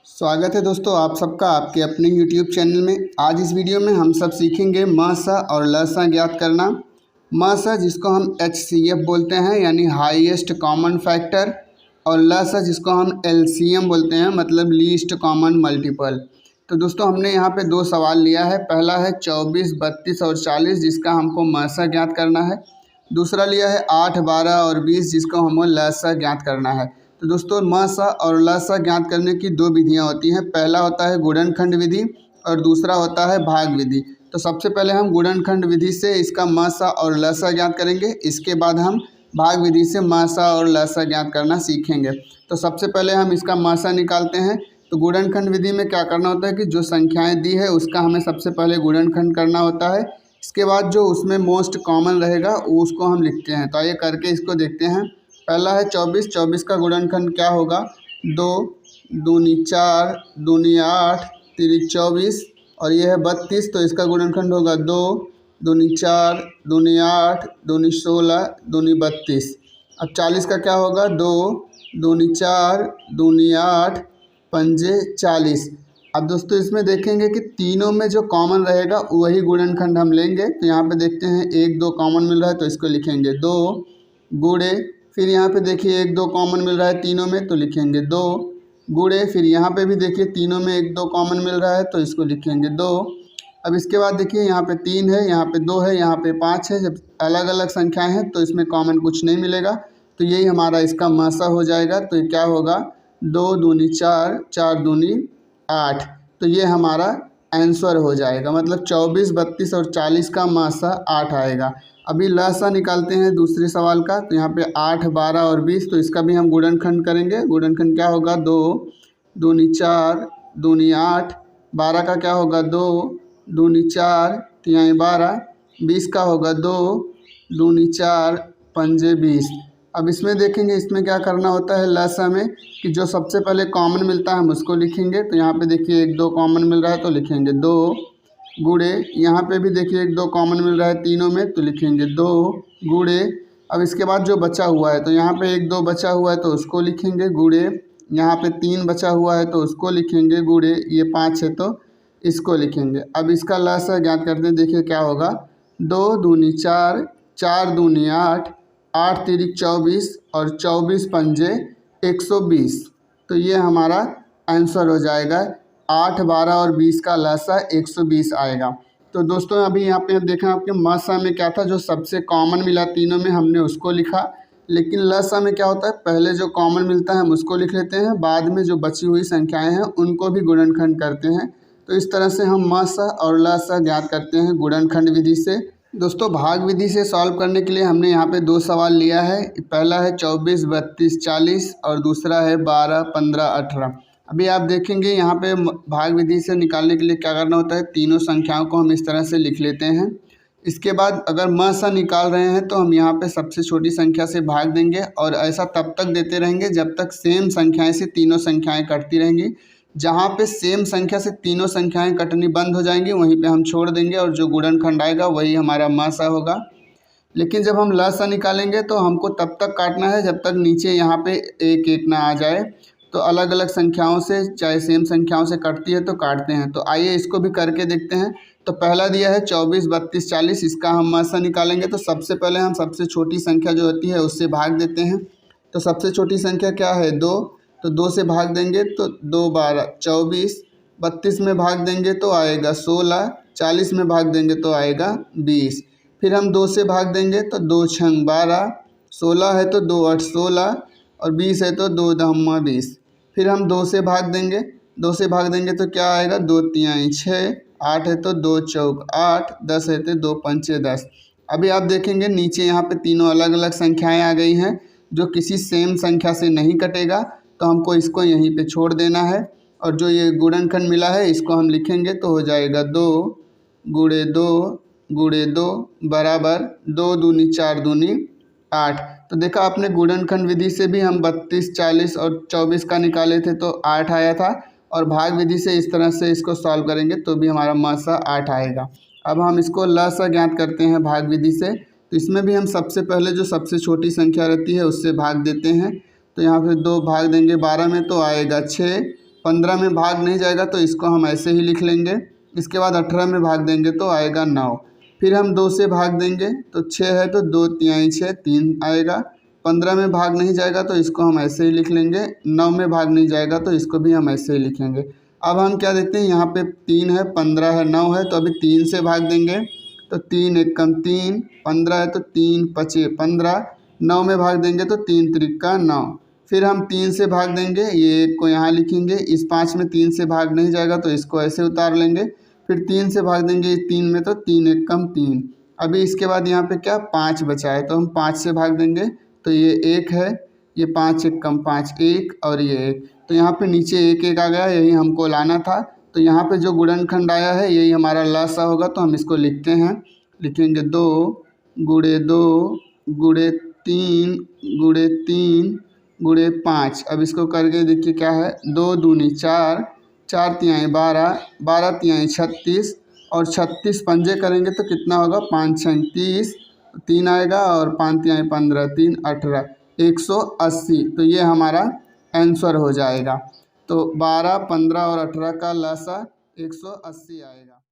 स्वागत है दोस्तों आप सबका आपके अपने YouTube चैनल में। आज इस वीडियो में हम सब सीखेंगे म स और ल स ज्ञात करना। म स जिसको हम HCF बोलते हैं यानी हाईएस्ट कॉमन फैक्टर, और ल स जिसको हम LCM बोलते हैं मतलब लीस्ट कॉमन मल्टीपल। तो दोस्तों हमने यहाँ पे दो सवाल लिया है। पहला है 24, 32 और 40 जिसका हमको म स ज्ञात करना है। दूसरा लिया है 8, 12 और 20 जिसको हमको ल स ज्ञात करना है। तो दोस्तों म स और ल स ज्ञात करने की दो विधियां होती हैं। पहला होता है गुणनखंड विधि और दूसरा होता है भाग विधि। तो सबसे पहले हम गुणनखंड विधि से इसका म स और ल स ज्ञात करेंगे। इसके बाद हम भाग विधि से म स और ल स ज्ञात करना सीखेंगे। तो सबसे पहले हम इसका म स निकालते हैं। तो गुणनखंड विधि में क्या करना होता है कि जो संख्याएं दी है उसका हमें सबसे पहले गुणनखंड करना होता है। इसके बाद जो उसमें मोस्ट कॉमन रहेगा उसको हम लिखते हैं। तो आइए करके इसको देखते हैं। पहला है 24, 24 का गुणनखंड क्या होगा? 2 दूनी 4 दूनी 8 तिरिक 24, और ये है 32 तो इसका गुणनखंड होगा 2 दूनी 4 दूनी 8 दूनी 16 दूनी 32। अब 40 का क्या होगा? 2 दूनी 4 दूनी 8 पंजे 40। अब दोस्तों इसमें देखेंगे कि तीनों में जो कॉमन रहेगा वही गुणनखंड हम लेंगे। तो यहाँ पे देखते हैं 1, 2 कॉमन मिल रहा है तो इसको लिखेंगे 2 गुणे, फिर यहाँ पे देखिए 1, 2 कॉमन मिल रहा है तीनों में तो लिखेंगे 2 गुणे, फिर यहाँ पे भी देखिए तीनों में 1, 2 कॉमन मिल रहा है तो इसको लिखेंगे 2। अब इसके बाद देखिए यहाँ पे 3 है, यहाँ पे 2 है, यहाँ पे 5 है। जब अलग अलग संख्याएं हैं तो इसमें कॉमन कुछ नहीं मिलेगा, तो यही हमारा इसका म स हो जाएगा। तो ये क्या होगा? 2 दूनी 4 4 दूनी 8। तो ये हमारा आंसर हो जाएगा, मतलब 24, 32 और 40 का म स 8 आएगा। अभी ल स निकालते हैं दूसरे सवाल का। तो यहाँ पे 8, 12 और 20 तो इसका भी हम गुणनखंड करेंगे। गुणनखंड क्या होगा? 2 दूनी 4 दूनी 8, 12 का क्या होगा? 2 दूनी 4 तिहाई 12, 20 का होगा 2 दूनी 4 पंजे 20। अब इसमें देखेंगे इसमें क्या करना होता है ल स में कि जो सबसे पहले कॉमन मिलता है हम उसको लिखेंगे। तो यहाँ पे देखिए 1, 2 कॉमन मिल रहा है तो लिखेंगे 2 गुणे, यहाँ पे भी देखिए 1, 2 कॉमन मिल रहा है तीनों में तो लिखेंगे 2 गुणे। अब इसके बाद जो बचा हुआ है तो यहाँ पे 1, 2 बचा हुआ है तो उसको लिखेंगे गुणे, यहाँ पे 3 बचा हुआ है तो उसको लिखेंगे गुणे, ये 5 है तो इसको लिखेंगे। अब इसका ल स ज्ञात करते हैं। देखिए क्या होगा? 2 दूनी 4 4 दूनी 8 8 तिरिक 24 और 24 पंजे 120। तो ये हमारा आंसर हो जाएगा। 8, 12 और 20 का ल स 120 आएगा। तो दोस्तों अभी यहाँ पे देखा आपके म स में क्या था, जो सबसे कॉमन मिला तीनों में हमने उसको लिखा। लेकिन ल स में क्या होता है, पहले जो कॉमन मिलता है हम उसको लिख लेते हैं, बाद में जो बची हुई संख्याएं हैं उनको भी गुणनखंड करते हैं। तो इस तरह से हम म स और ल स ज्ञात करते हैं गुणनखंड विधि से। दोस्तों भाग विधि से सॉल्व करने के लिए हमने यहाँ पे दो सवाल लिया है। पहला है 24, 32, 40 और दूसरा है 12, 15, 18। अभी आप देखेंगे यहाँ पे भाग विधि से निकालने के लिए क्या करना होता है, तीनों संख्याओं को हम इस तरह से लिख लेते हैं। इसके बाद अगर म स निकाल रहे हैं तो हम यहाँ पे सबसे छोटी संख्या से भाग देंगे, और ऐसा तब तक देते रहेंगे जब तक सेम संख्याएं से तीनों संख्याएं कटती रहेंगी। जहाँ पे सेम संख्या से तीनों संख्याएं कटनी बंद हो जाएंगी वहीं पे हम छोड़ देंगे, और जो गुणनखंड आएगा वही हमारा म स होगा। लेकिन जब हम ल स निकालेंगे तो हमको तब तक काटना है जब तक नीचे यहाँ पे 1, 1 ना आ जाए। तो अलग अलग संख्याओं से चाहे सेम संख्याओं से कटती है तो काटते हैं। तो आइए इसको भी करके देखते हैं। तो पहला दिया है 24, 32, 40, इसका हम म स निकालेंगे। तो सबसे पहले हम सबसे छोटी संख्या जो होती है उससे भाग देते हैं। तो सबसे छोटी संख्या क्या है? 2। तो 2 से भाग देंगे तो 2 12 24, 32 में भाग देंगे तो आएगा 16, 40 में भाग देंगे तो आएगा 20। फिर हम 2 से भाग देंगे तो 2 छंग 12, 16 है तो 2 8 16 और 20 है तो 2 दहम्मा 20। फिर हम 2 से भाग देंगे, 2 से भाग देंगे तो क्या आएगा? 2 तिहाई 6, 8 है तो 2 चौक 8, 10 है तो 2 पंचे 10। अभी आप देखेंगे नीचे यहाँ पे तीनों अलग अलग संख्याएं आ गई हैं, जो किसी सेम संख्या से नहीं कटेगा। तो हमको इसको यहीं पे छोड़ देना है, और जो ये गुणनखंड मिला है इसको हम लिखेंगे तो हो जाएगा 2 गुणे 2 गुणे 2 बराबर 2 दूनी 4 दूनी 8। तो देखा आपने गुणनखंड विधि से भी हम 32, 40 और 24 का निकाले थे तो 8 आया था, और भाग विधि से इस तरह से इसको सॉल्व करेंगे तो भी हमारा म स 8 आएगा। अब हम इसको ल स ज्ञात करते हैं भाग विधि से। तो इसमें भी हम सबसे पहले जो सबसे छोटी संख्या रहती है उससे भाग देते हैं। तो यहाँ पे 2 भाग देंगे 12 में तो आएगा 6, 15 में भाग नहीं जाएगा तो इसको हम ऐसे ही लिख लेंगे। इसके बाद 18 में भाग देंगे तो आएगा 9। फिर हम 2 से भाग देंगे तो 6 है तो 2 तिहाई 6 3 आएगा। 15 में भाग नहीं जाएगा तो इसको हम ऐसे ही लिख लेंगे। 9 में भाग नहीं जाएगा तो इसको भी हम ऐसे ही लिखेंगे। अब हम क्या देखते हैं, यहाँ पे 3 है, 15 है, 9 है, तो अभी 3 से भाग देंगे तो 3 एकम 3, 15 है तो 3 पचे 15, 9 में भाग देंगे तो 3 त्रिका 9। फिर हम 3 से भाग देंगे, ये 1 को यहाँ लिखेंगे। इस 5 में 3 से भाग नहीं जाएगा तो इसको ऐसे उतार लेंगे। फिर 3 से भाग देंगे 3 में तो 3 एकम 3। अभी इसके बाद यहाँ पे क्या 5 बचा है तो हम 5 से भाग देंगे तो ये 1 है, ये 5 एकम 5 1 और ये 1, तो यहाँ पे नीचे 1 1 आ गया, यही हमको लाना था। तो यहाँ पे जो गुणनखंड आया है यही हमारा लसा होगा, तो हम इसको लिखते हैं। लिखेंगे 2 गुणे 2 गुणे 3 गुणे 3 गुणे 5। अब इसको करके देखिए क्या है, 2 दूनी 4, 4 तिहाई 12, 12 तिहाई 36 और 36 पंजे करेंगे तो कितना होगा 5 छंग 30, 3 आएगा और 5 तिहाई 15 3 18 180। तो ये हमारा आंसर हो जाएगा। तो 12, 15 और 18 का लसा 180 आएगा।